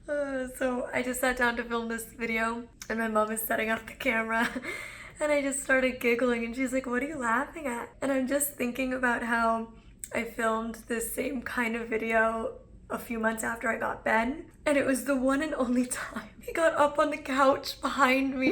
So I just sat down to film this video and my mom is setting up the camera and I just started giggling and she's like, "What are you laughing at?" And I'm just thinking about how I filmed this same kind of video a few months after I got Ben, and it was the one and only time he got up on the couch behind me.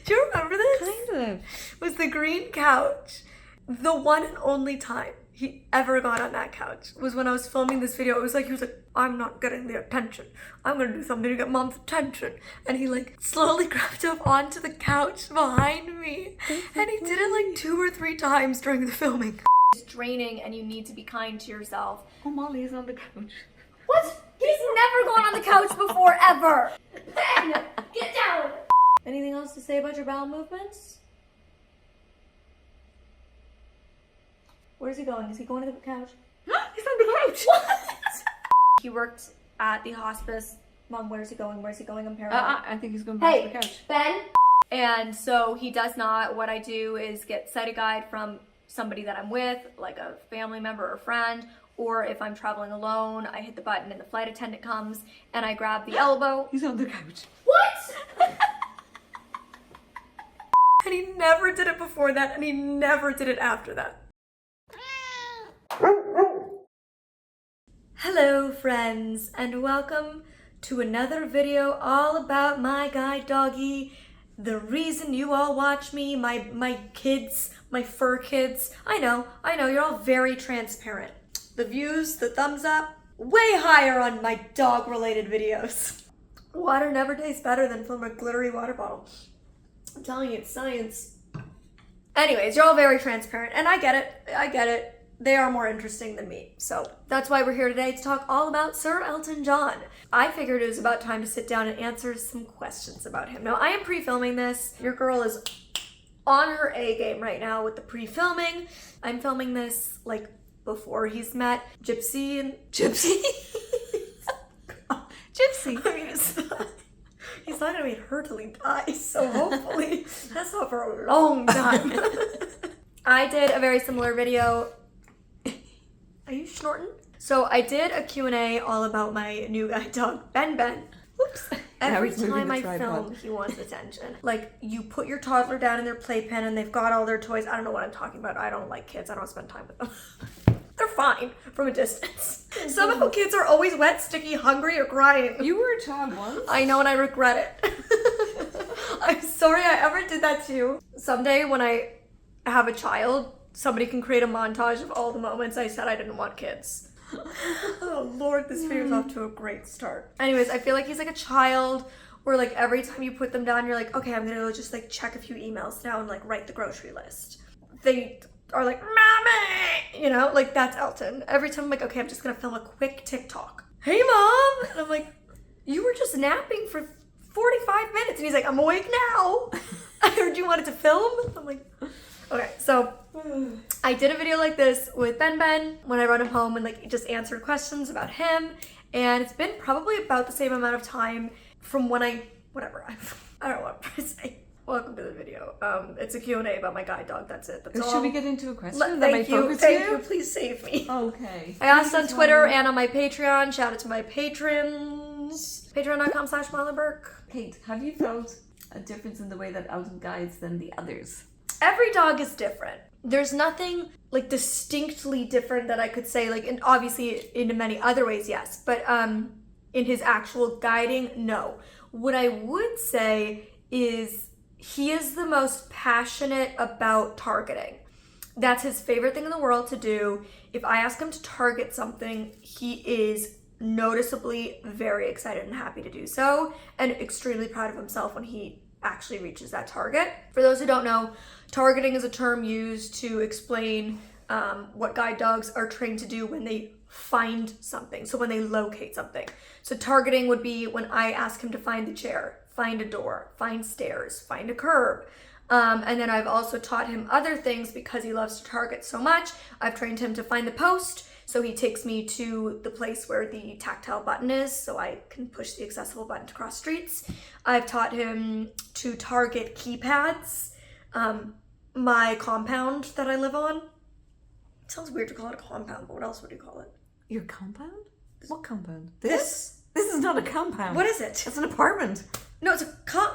Do you remember this? Kind of. It was the green couch. The one and only time he ever got on that couch was when I was filming this video. It was like, he was like, "I'm not getting the attention. I'm gonna do something to get mom's attention." And he like slowly crept up onto the couch behind me. And he did it like 2 or 3 times during the filming. It's draining and you need to be kind to yourself. Oh, Molly's on the couch. What? He's never gone on the couch before, ever. Ben, get down. Anything else to say about your bowel movements? Where's he going? Is he going to the couch? He's on the couch. What? He worked at the hospice. Mom, where's he going? Where's he going? I'm paranoid. I think he's going back to the couch. Ben. And so he does not. What I do is get sighted guide from somebody that I'm with, like a family member or friend, or if I'm traveling alone, I hit the button and the flight attendant comes and I grab the elbow. He's on the couch. What? And he never did it before that, and he never did it after that. Hello friends, and welcome to another video all about my guide doggy. The reason you all watch me, my kids, my fur kids. I know, you're all very transparent. The views, the thumbs up, way higher on my dog related videos. Water never tastes better than from a glittery water bottle. I'm telling you, it's science. Anyways, you're all very transparent, and I get it. They are more interesting than me. So that's why we're here today, to talk all about Sir Elton John. I figured it was about time to sit down and answer some questions about him. Now, I am pre-filming this. Your girl is on her A game right now with the pre-filming. I'm filming this like before he's met GYPSY and GYPSY. GYPSY. I mean, he's not gonna meet her till he dies, so hopefully that's not for a long time. I did a very similar video. Are you snorting? So I did a Q&A all about my new guide dog, Ben. Whoops. Every time I film, he wants attention. Like, you put your toddler down in their playpen and they've got all their toys. I don't know what I'm talking about. I don't like kids. I don't spend time with them. They're fine from a distance. Somehow kids are always wet, sticky, hungry, or crying. You were a child once. I know, and I regret it. I'm sorry I ever did that to you. Someday when I have a child, somebody can create a montage of all the moments I said I didn't want kids. Oh Lord, this video's off to a great start. Anyways, I feel like he's like a child where like every time you put them down, you're like, okay, I'm gonna just like check a few emails now and like write the grocery list. They are like, "Mommy!" You know, like that's Elton. Every time I'm like, okay, I'm just gonna film a quick TikTok. "Hey Mom!" And I'm like, "You were just napping for 45 minutes." And he's like, "I'm awake now." I heard you wanted to film. I'm like, okay, so I did a video like this with Ben when I brought him home and like just answered questions about him, and it's been probably about the same amount of time from when I don't know what to say. Welcome to the video. It's a Q&A about my guide dog. That's it. That's all. Should we get into a question that Thank might you. focus Thank you? you. Please save me. Okay. I asked on Twitter and on my Patreon. Shout out to my patrons. Patreon.com/MøllerBurke. Kate, have you felt a difference in the way that Elton guides than the others? Every dog is different. There's nothing like distinctly different that I could say, like, and obviously in many other ways, yes, but in his actual guiding, no. What I would say is he is the most passionate about targeting. That's his favorite thing in the world to do. If I ask him to target something, he is noticeably very excited and happy to do so, and extremely proud of himself when he actually reaches that target. For those who don't know, targeting is a term used to explain what guide dogs are trained to do when they find something, so when they locate something. So targeting would be when I ask him to find the chair, find a door, find stairs, find a curb. And then I've also taught him other things because he loves to target so much. I've trained him to find the post, so he takes me to the place where the tactile button is, so I can push the accessible button to cross streets. I've taught him to target keypads. My compound that I live on. It sounds weird to call it a compound, but what else would you call it? Your compound? What compound? This This is not not a compound. What is it? It's an apartment. No, it's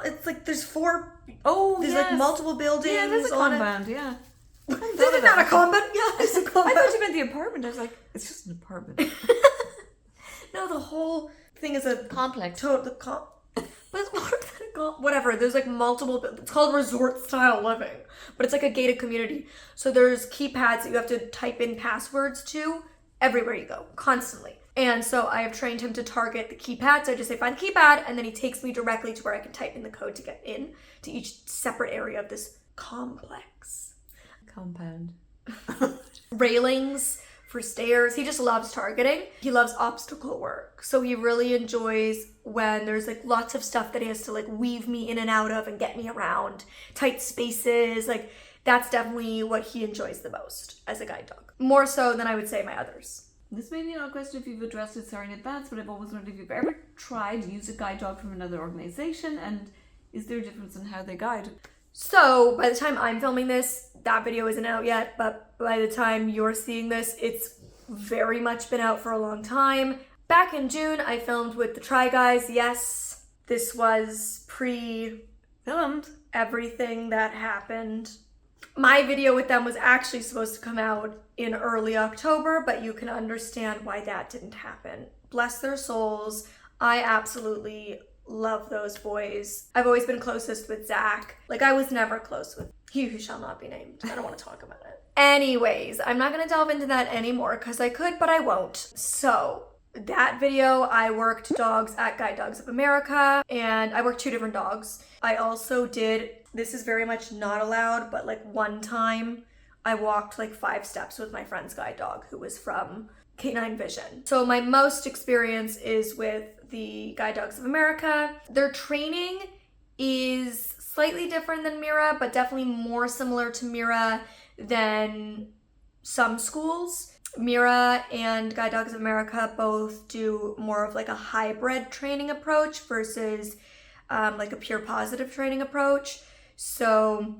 it's like there's 4. Oh, there's yes. like multiple buildings. Yeah, there's a on it. compound. Yeah. This is not a compound. Yeah, it's a I compound. thought you meant the apartment. I was like, it's just an apartment. No, the whole thing is a Complex. But it's more than whatever. There's like multiple. It's called resort style living, but it's like a gated community. So there's keypads that you have to type in passwords to everywhere you go, constantly. And so I have trained him to target the keypad. So I just say find the keypad, and then he takes me directly to where I can type in the code to get in to each separate area of this complex. Compound. Railings for stairs. He just loves targeting. He loves obstacle work. So he really enjoys when there's like lots of stuff that he has to like weave me in and out of and get me around. Tight spaces. Like that's definitely what he enjoys the most as a guide dog. More so than I would say my others. This may be an odd question if you've addressed it, sorry in advance, but I've always wondered if you've ever tried to use a guide dog from another organization, and is there a difference in how they guide? So by the time I'm filming this, that video isn't out yet, but by the time you're seeing this, it's very much been out for a long time. Back in June, I filmed with the Try Guys. Yes, this was pre-filmed everything that happened. My video with them was actually supposed to come out in early October, but you can understand why that didn't happen. Bless their souls. I absolutely love those boys. I've always been closest with Zach. Like, I was never close with he who shall not be named. I don't want to talk about it. Anyways, I'm not going to delve into that anymore because I could, but I won't. So, that video, I worked dogs at Guide Dogs of America, and I worked 2 different dogs. I also did, this is very much not allowed, but like one time I walked like 5 steps with my friend's guide dog who was from Canine Vision. So my most experience is with the Guide Dogs of America. Their training is slightly different than Mira, but definitely more similar to Mira than some schools. Mira and Guide Dogs of America both do more of like a hybrid training approach versus like a pure positive training approach. So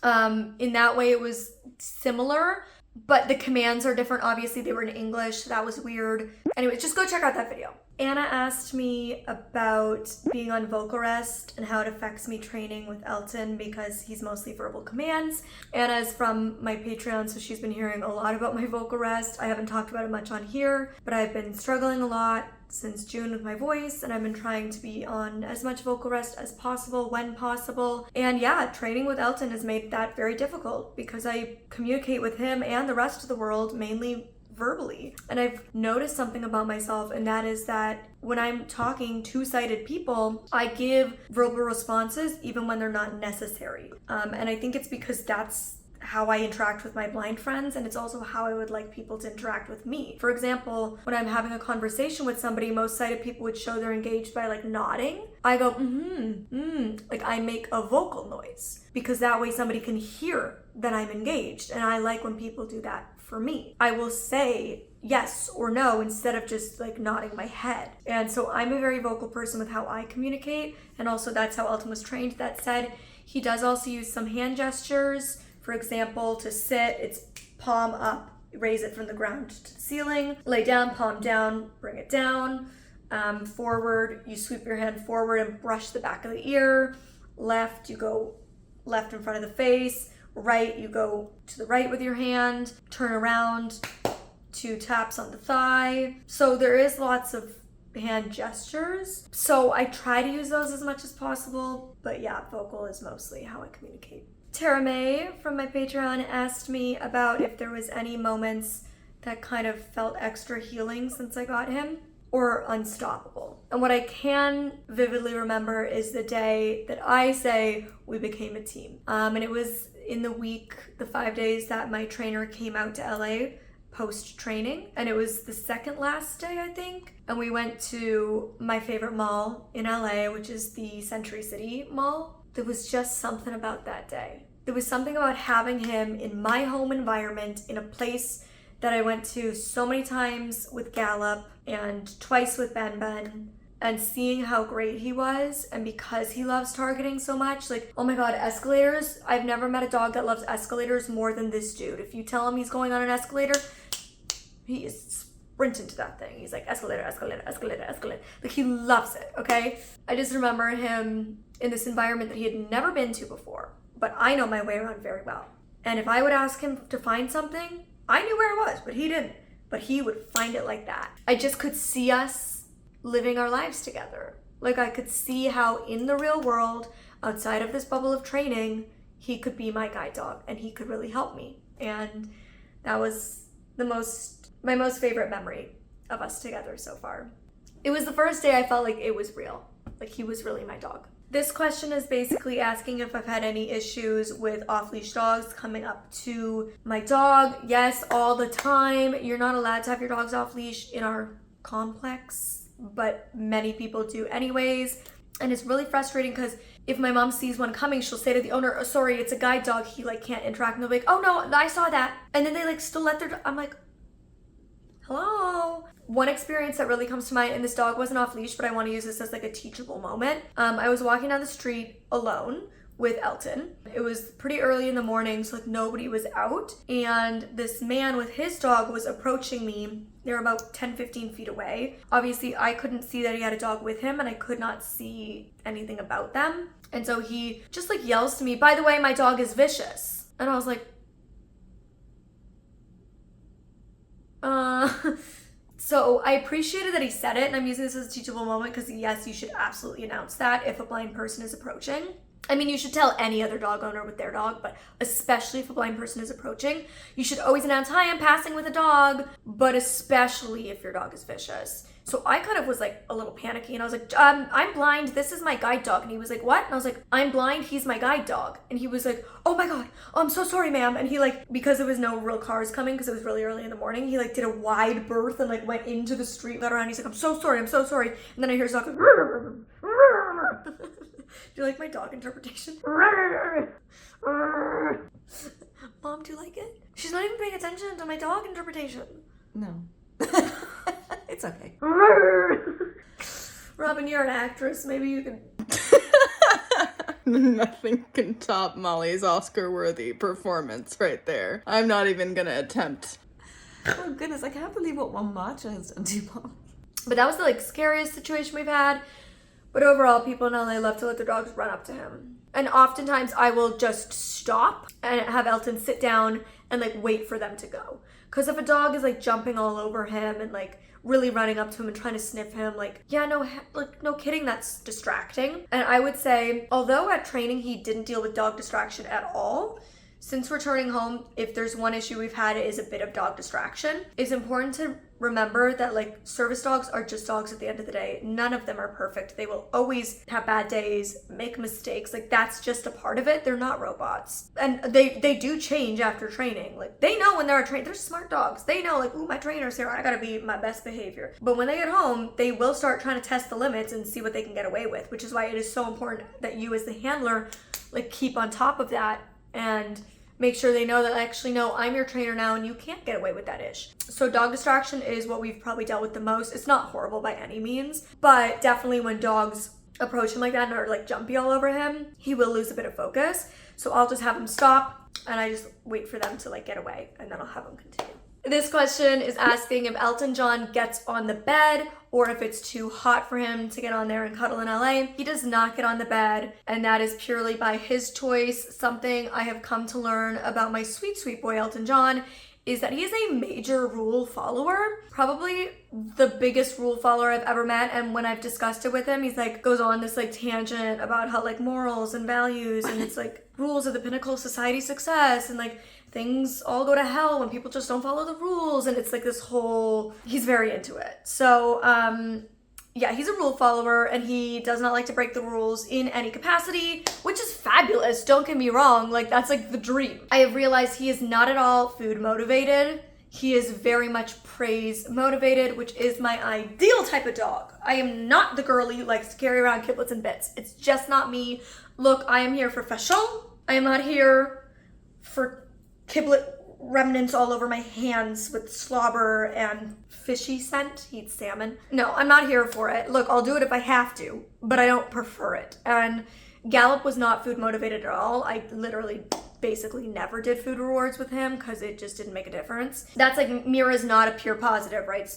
in that way it was similar, but the commands are different. Obviously they were in English, so that was weird. Anyway, just go check out that video. Anna asked me about being on vocal rest and how it affects me training with Elton because he's mostly verbal commands. Anna is from my Patreon, so she's been hearing a lot about my vocal rest. I haven't talked about it much on here, but I've been struggling a lot since June with my voice, and I've been trying to be on as much vocal rest as possible when possible. And yeah, training with Elton has made that very difficult because I communicate with him and the rest of the world mainly verbally. And I've noticed something about myself, and that is that when I'm talking to sighted people, I give verbal responses even when they're not necessary. And I think it's because that's how I interact with my blind friends, and it's also how I would like people to interact with me. For example, when I'm having a conversation with somebody, most sighted people would show they're engaged by like nodding. I go, like I make a vocal noise because that way somebody can hear that I'm engaged, and I like when people do that for me. I will say yes or no instead of just like nodding my head. And so I'm a very vocal person with how I communicate, and also that's how Elton was trained. That said, he does also use some hand gestures. For example, to sit, it's palm up, raise it from the ground to the ceiling. Lay down, palm down, bring it down. Forward, you sweep your hand forward and brush the back of the ear. Left, you go left in front of the face. Right, you go to the right with your hand. Turn around, 2 taps on the thigh. So there is lots of hand gestures. So I try to use those as much as possible. But yeah, vocal is mostly how I communicate. Tara May from my Patreon asked me about if there was any moments that kind of felt extra healing since I got him or unstoppable. And what I can vividly remember is the day that I say we became a team. And it was in the week, the 5 days that my trainer came out to LA post-training. And it was the second last day, I think. And we went to my favorite mall in LA, which is the Century City Mall. There was just something about that day. There was something about having him in my home environment in a place that I went to so many times with Gallup and twice with Ben, and seeing how great he was. And because he loves targeting so much, like, oh my God, escalators. I've never met a dog that loves escalators more than this dude. If you tell him he's going on an escalator, he is sprint into that thing. He's like, escalator, escalator, escalator, escalator. Like, he loves it, okay? I just remember him in this environment that he had never been to before, but I know my way around very well. And if I would ask him to find something, I knew where it was, but he didn't. But he would find it like that. I just could see us living our lives together. Like, I could see how in the real world, outside of this bubble of training, he could be my guide dog and he could really help me. And that was my most favorite memory of us together so far. It was the first day I felt like it was real. Like, he was really my dog. This question is basically asking if I've had any issues with off-leash dogs coming up to my dog. Yes, all the time. You're not allowed to have your dogs off-leash in our complex, but many people do anyways. And it's really frustrating because if my mom sees one coming, she'll say to the owner, oh, sorry, it's a guide dog. He like can't interact. And they'll be like, oh no, I saw that. And then they like still let their, I'm like, hello. One experience that really comes to mind, and this dog wasn't off leash, but I want to use this as like a teachable moment. I was walking down the street alone with Elton. It was pretty early in the morning, so like nobody was out. And this man with his dog was approaching me. They were about 10-15 feet away. Obviously, I couldn't see that he had a dog with him, and I could not see anything about them. And so he just like yells to me, by the way, my dog is vicious. And I was like, So I appreciated that he said it, and I'm using this as a teachable moment because yes, you should absolutely announce that if a blind person is approaching. I mean, you should tell any other dog owner with their dog, but especially if a blind person is approaching, you should always announce, hi, I'm passing with a dog, but especially if your dog is vicious. So I kind of was like a little panicky, and I was like, I'm blind, this is my guide dog. And he was like, what? And I was like, I'm blind, he's my guide dog. And he was like, oh my God, oh, I'm so sorry, ma'am. And he like, because there was no real cars coming, because it was really early in the morning, he like did a wide berth and like went into the street, got around, he's like, I'm so sorry. And then I hear his dog go, do you like my dog interpretation? Mom, do you like it? She's not even paying attention to my dog interpretation. No. It's okay. Robin, you're an actress. Maybe you can... Nothing can top Molly's Oscar-worthy performance right there. I'm not even gonna attempt. Oh goodness, I can't believe what one matcha has done to Molly. But that was the like scariest situation we've had. But overall, people in LA love to let their dogs run up to him. And oftentimes I will just stop and have Elton sit down and like wait for them to go. Because if a dog is like jumping all over him and like really running up to him and trying to sniff him, like, yeah, no kidding, that's distracting. And I would say, although at training he didn't deal with dog distraction at all, since returning home, if there's one issue we've had, it is a bit of dog distraction. It's important to remember that like service dogs are just dogs at the end of the day. None of them are perfect. They will always have bad days, make mistakes. Like, that's just a part of it. They're not robots. And they do change after training. Like, they know when they're trained. They're smart dogs. They know like, ooh, my trainer's here. I gotta be my best behavior. But when they get home, they will start trying to test the limits and see what they can get away with, which is why it is so important that you as the handler like keep on top of that and make sure they know that actually, no, I'm your trainer now and you can't get away with that ish. So dog distraction is what we've probably dealt with the most. It's not horrible by any means, but definitely when dogs approach him like that and are like jumpy all over him, he will lose a bit of focus. So I'll just have him stop and I just wait for them to like get away and then I'll have him continue. This question is asking if Elton John gets on the bed or if it's too hot for him to get on there and cuddle in LA. He does not get on the bed, and that is purely by his choice. Something I have come to learn about my sweet, sweet boy Elton John is that he is a major rule follower, probably the biggest rule follower I've ever met. And when I've discussed it with him, he's like goes on this like tangent about how like morals and values and it's like rules are the pinnacle of society success and like things all go to hell when people just don't follow the rules. And it's like this whole, he's very into it. So yeah, he's a rule follower and he does not like to break the rules in any capacity, which is fabulous. Don't get me wrong. Like, that's like the dream. I have realized he is not at all food motivated. He is very much praise motivated, which is my ideal type of dog. I am not the girly who likes to carry around kiblets and bits. It's just not me. Look, I am here for fashion. I am not here for kiblet remnants all over my hands with slobber and fishy scent. He eats salmon. No, I'm not here for it. Look, I'll do it if I have to, but I don't prefer it. And Gallop was not food motivated at all. I literally basically never did food rewards with him because it just didn't make a difference. That's like Mira's not a pure positive, right?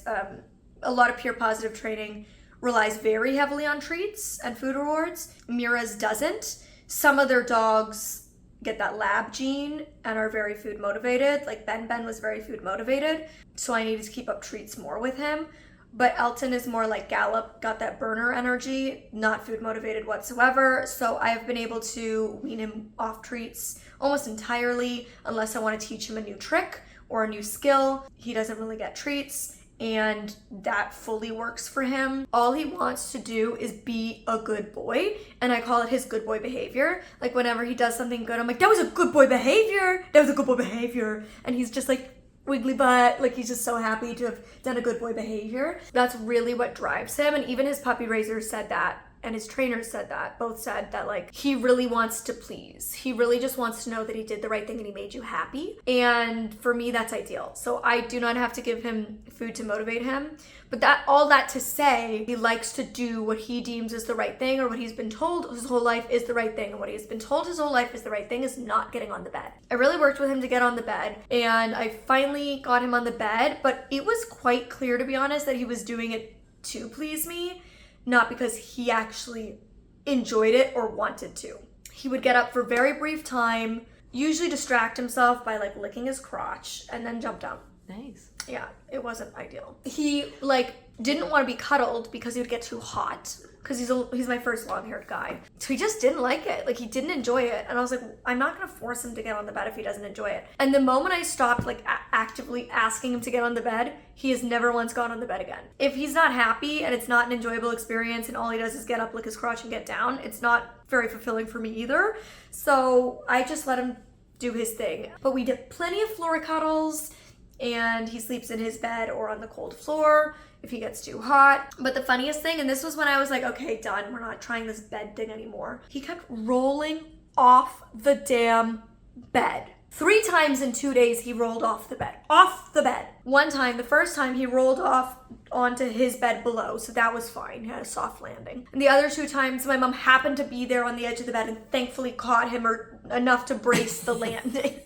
A lot of pure positive training relies very heavily on treats and food rewards. Mira's doesn't. Some of their dogs get that lab gene and are very food motivated. Like Ben was very food motivated, so I needed to keep up treats more with him. But Elton is more like Gallop, got that burner energy, not food motivated whatsoever. So I've been able to wean him off treats almost entirely, unless I want to teach him a new trick or a new skill. He doesn't really get treats, and that fully works for him. All he wants to do is be a good boy, and I call it his good boy behavior. Like whenever he does something good, I'm like, that was a good boy behavior. That was a good boy behavior. And he's just like, wiggly butt, like he's just so happy to have done a good boy behavior. That's really what drives him. And even his puppy raisers said that, and his trainers said that, both said that like he really wants to please. He really just wants to know that he did the right thing and he made you happy. And for me, that's ideal. So I do not have to give him food to motivate him. But all that to say, he likes to do what he deems is the right thing, or what he's been told his whole life is the right thing. And what he's been told his whole life is the right thing is not getting on the bed. I really worked with him to get on the bed, and I finally got him on the bed, but it was quite clear, to be honest, that he was doing it to please me, not because he actually enjoyed it or wanted to. He would get up for very brief time, usually distract himself by like licking his crotch, and then jump down. Nice. Yeah, it wasn't ideal. He like didn't want to be cuddled because he would get too hot, because he's my first long-haired guy. So he just didn't like it. Like he didn't enjoy it. And I was like, I'm not going to force him to get on the bed if he doesn't enjoy it. And the moment I stopped like actively asking him to get on the bed, he has never once gone on the bed again. If he's not happy and it's not an enjoyable experience and all he does is get up, lick his crotch and get down, it's not very fulfilling for me either. So I just let him do his thing. But we did plenty of floor cuddles, and he sleeps in his bed or on the cold floor if he gets too hot. But the funniest thing, and this was when I was like, okay, done, we're not trying this bed thing anymore. He kept rolling off the damn bed. 3 times in 2 days he rolled off the bed. Off the bed. One time, the first time, he rolled off onto his bed below, so that was fine. He had a soft landing. And the other 2 times, my mom happened to be there on the edge of the bed and thankfully caught him enough to brace the landing.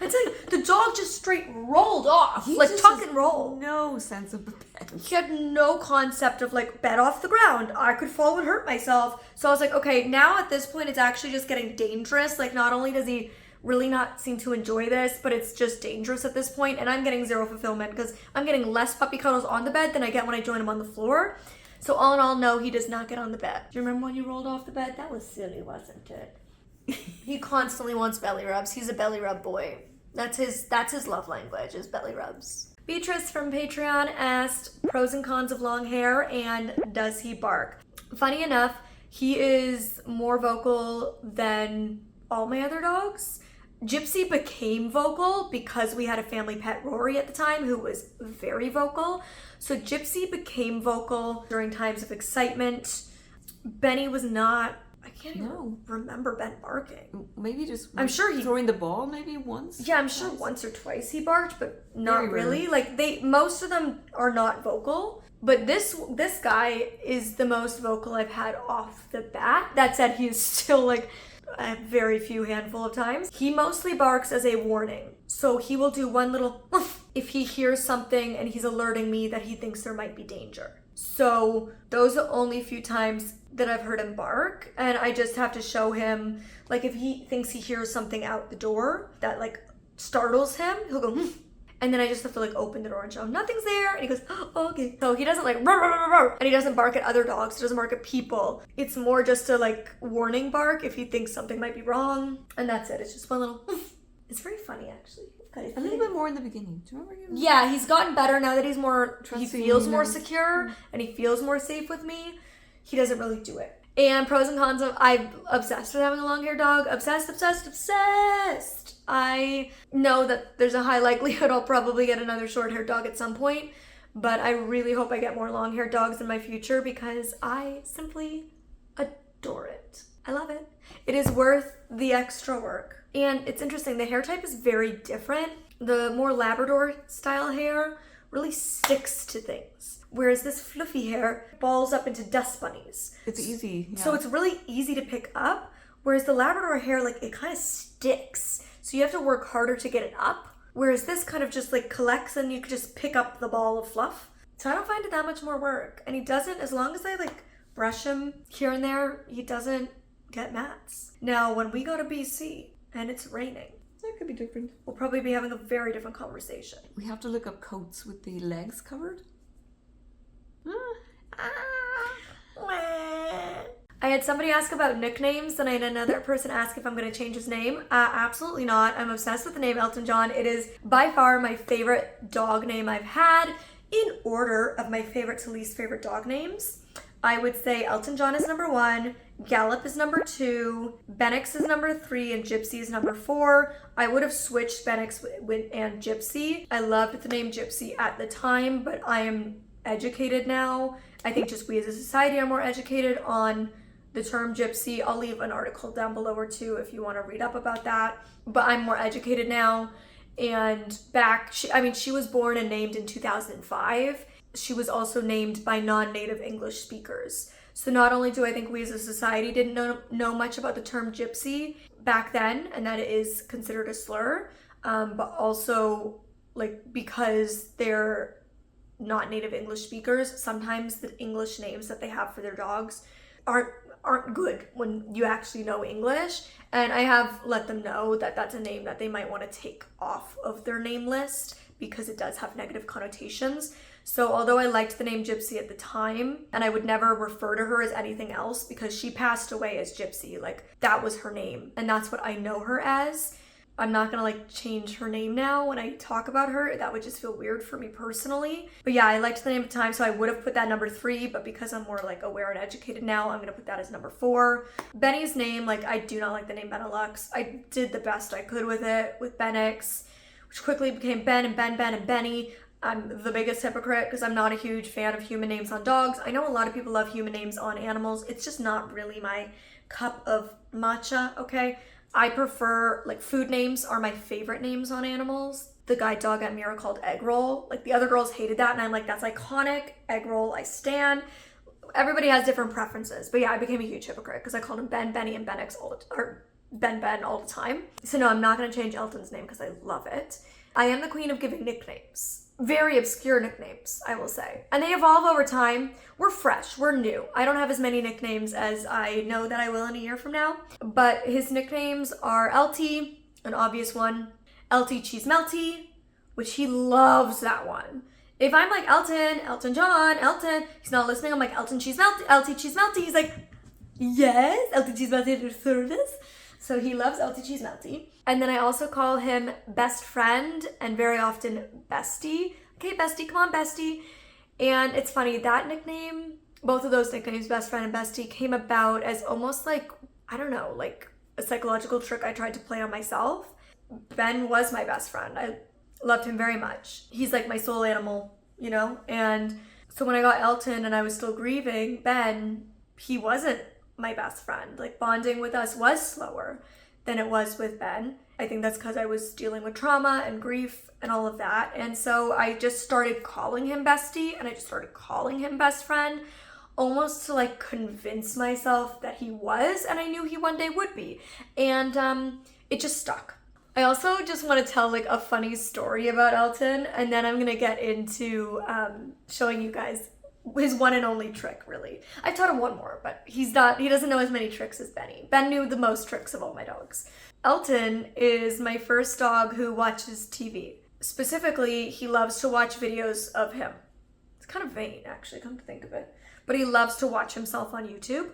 It's like the dog just straight rolled off, like tuck and roll. No sense of the bed. He had no concept of like bed off the ground. I could fall and hurt myself. So I was like, okay, now at this point, it's actually just getting dangerous. Like not only does he really not seem to enjoy this, but it's just dangerous at this point, and I'm getting zero fulfillment because I'm getting less puppy cuddles on the bed than I get when I join him on the floor. So all in all, no, he does not get on the bed. Do you remember when you rolled off the bed? That was silly, wasn't it? He constantly wants belly rubs. He's a belly rub boy. That's his love language, is belly rubs. Beatrice from Patreon asked pros and cons of long hair and does he bark? Funny enough, he is more vocal than all my other dogs. GYPSY became vocal because we had a family pet, Rory, at the time, who was very vocal. So GYPSY became vocal during times of excitement. Benny was not. I can't even remember Ben barking. Maybe just I'm sure he throwing the ball maybe once. Yeah, I'm sure once or twice he barked, but not really. Like most of them are not vocal. But this guy is the most vocal I've had off the bat. That said, he is still like a very few handful of times. He mostly barks as a warning. So he will do one little if he hears something and he's alerting me that he thinks there might be danger. So those are only a few times that I've heard him bark, and I just have to show him, like if he thinks he hears something out the door that like startles him, he'll go and then I just have to like open the door and show him nothing's there, and he goes, oh, okay. So he doesn't like and he doesn't bark at other dogs, he doesn't bark at people. It's more just a like warning bark if he thinks something might be wrong, and that's it. It's just one little it's very funny actually. A little bit more in the beginning. Do you remember him? Yeah, he's gotten better now that he's more Trusting, he feels more secure and he feels more safe with me. He doesn't really do it. And pros and cons of, I'm obsessed with having a long hair dog. Obsessed. I know that there's a high likelihood I'll probably get another short hair dog at some point, but I really hope I get more long hair dogs in my future because I simply adore it. I love it. It is worth the extra work. And it's interesting, the hair type is very different. The more Labrador style hair really sticks to things, whereas this fluffy hair balls up into dust bunnies. It's easy. Yeah. So it's really easy to pick up, Whereas the Labrador hair, like, it kind of sticks. So you have to work harder to get it up. Whereas this kind of just like collects and you could just pick up the ball of fluff. So I don't find it that much more work. And he doesn't, as long as I like brush him here and there, he doesn't get mats. Now, when we go to BC and it's raining, That could be different. we'll probably be having a very different conversation. We have to look up coats with the legs covered. I had somebody ask about nicknames, and I had another person ask if I'm going to change his name. Absolutely not. I'm obsessed with the name Elton John. It is by far my favorite dog name I've had. In order of my favorite to least favorite dog names, I would say Elton John is number 1, Gallop is number 2, Benix is number 3, and Gypsy is number 4. I would have switched Benix and Gypsy. I loved the name Gypsy at the time, but I am educated now. I think just we as a society are more educated on the term gypsy. I'll leave an article down below or two if you want to read up about that. But I'm more educated now. And she was born and named in 2005. She was also named by non-native English speakers. So not only do I think we as a society didn't know much about the term gypsy back then, and that it is considered a slur, but also like because they're not native English speakers, sometimes the English names that they have for their dogs aren't good when you actually know English. And I have let them know that that's a name that they might want to take off of their name list because it does have negative connotations. So although I liked the name Gypsy at the time, and I would never refer to her as anything else because she passed away as Gypsy, like that was her name and that's what I know her as. I'm not gonna like change her name now when I talk about her. That would just feel weird for me personally. But yeah, I liked the name at the time, so I would have put that number 3, but because I'm more like aware and educated now, I'm gonna put that as number 4. Benny's name, like I do not like the name Benelux. I did the best I could with it, with Benix, which quickly became Ben and Ben and Benny. I'm the biggest hypocrite because I'm not a huge fan of human names on dogs. I know a lot of people love human names on animals. It's just not really my cup of matcha, okay? I prefer, like, food names are my favorite names on animals. The guide dog at Mira called Egg Roll. Like, the other girls hated that, and I'm like, that's iconic. Egg Roll, I stan. Everybody has different preferences. But yeah, I became a huge hypocrite because I called him Ben, Benny, and Benix or Ben all the time. So no, I'm not going to change Elton's name because I love it. I am the queen of giving nicknames. Very obscure nicknames, I will say. And they evolve over time. We're fresh, we're new. I don't have as many nicknames as I know that I will in a year from now. But his nicknames are LT, an obvious one. LT Cheese Melty, which he loves that one. If I'm like Elton John, Elton, he's not listening, I'm like Elton Cheese Melty, LT Cheese Melty. He's like, yes, LT Cheese Melty at your service. So he loves LT Cheese Melty. And then I also call him best friend and very often bestie. Okay, bestie, come on, bestie. And it's funny, that nickname, both of those nicknames, best friend and bestie, came about as almost like, I don't know, like a psychological trick I tried to play on myself. Ben was my best friend. I loved him very much. He's like my soul animal, you know? And so when I got Elton and I was still grieving, Ben, he wasn't my best friend. Like bonding with us was slower than it was with Ben. I think that's because I was dealing with trauma and grief and all of that. And so I just started calling him bestie and I just started calling him best friend almost to like convince myself that he was, and I knew he one day would be. And it just stuck. I also just want to tell like a funny story about Elton, and then I'm going to get into showing you guys his one and only trick, really. I've taught him one more, but he doesn't know as many tricks as Benny. Ben knew the most tricks of all my dogs. Elton is my first dog who watches TV. Specifically, he loves to watch videos of him. It's kind of vain, actually, come to think of it. But he loves to watch himself on YouTube.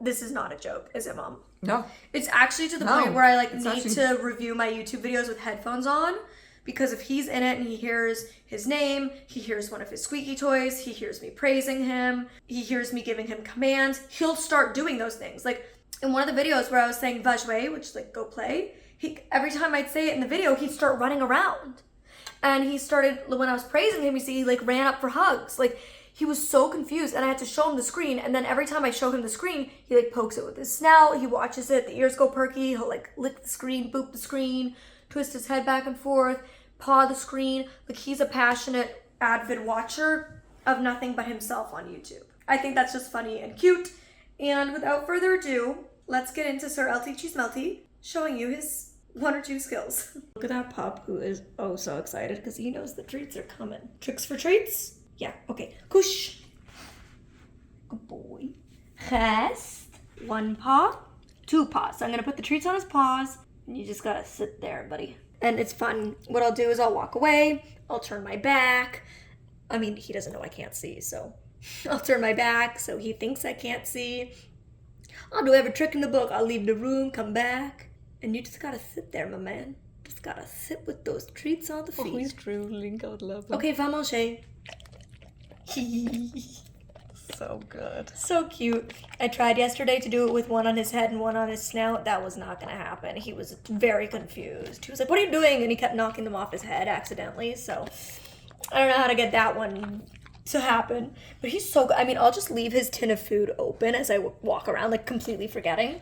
This is not a joke, is it, Mom? No. It's actually to the point where I need to review my YouTube videos with headphones on. Because if he's in it and he hears his name, he hears one of his squeaky toys, he hears me praising him, he hears me giving him commands, he'll start doing those things. Like in one of the videos where I was saying va jouer, which is like go play, every time I'd say it in the video, he'd start running around. And he started, when I was praising him, you see, he like ran up for hugs. Like he was so confused and I had to show him the screen. And then every time I show him the screen, he like pokes it with his snout, he watches it, the ears go perky, he'll like lick the screen, boop the screen, twist his head back and forth, paw the screen. Like he's a passionate, avid watcher of nothing but himself on YouTube. I think that's just funny and cute. And without further ado, let's get into Sir Elty Melty showing you his 1 or 2 skills. Look at that pup who is oh so excited because he knows the treats are coming. Tricks for treats? Yeah, okay. Kush. Good boy. Rest. 1 paw, 2 paws. So I'm gonna put the treats on his paws, and you just gotta sit there, buddy. And it's fun. What I'll do is I'll walk away, I'll turn my back. I mean, he doesn't know I can't see, so I'll turn my back so he thinks I can't see. I'll do every trick in the book. I'll leave the room, come back, and you just gotta sit there, my man. Just gotta sit with those treats on the feet. Oh, he's drooling. God love him. Okay, vamos, Shay. So good. So cute. I tried yesterday to do it with one on his head and one on his snout. That was not gonna happen. He was very confused. He was like, what are you doing? And he kept knocking them off his head accidentally. So I don't know how to get that one to happen. But he's so good. I mean, I'll just leave his tin of food open as I walk around, like completely forgetting.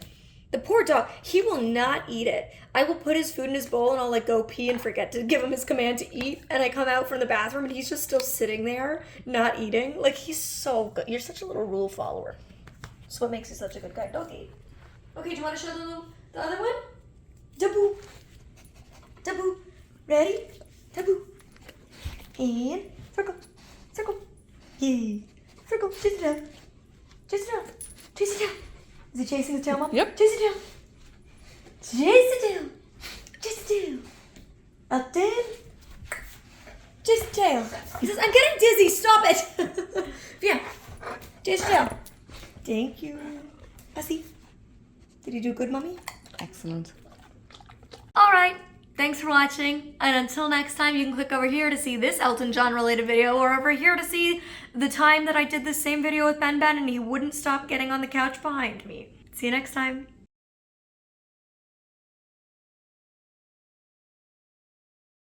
The poor dog, he will not eat it. I will put his food in his bowl and I'll like go pee and forget to give him his command to eat. And I come out from the bathroom and he's just still sitting there, not eating. Like, he's so good. You're such a little rule follower. That's what makes you such a good guide doggy. Okay, do you want to show them the other one? Taboo. Taboo. Ready? Taboo. And circle. Circle. Yay. Circle. Chase it down. Chase it down. Chase it down. Is he chasing his tail, Mom? Yep. Chase it down. Chase it down. Chase it down. Elton. Chase the tail. He says, I'm getting dizzy. Stop it. Yeah. Chase the tail. Thank you. Bessie. Did you do good, Mommy? Excellent. All right. Thanks for watching. And until next time, you can click over here to see this Elton John related video, or over here to see the time that I did the same video with Ben and he wouldn't stop getting on the couch behind me. See you next time.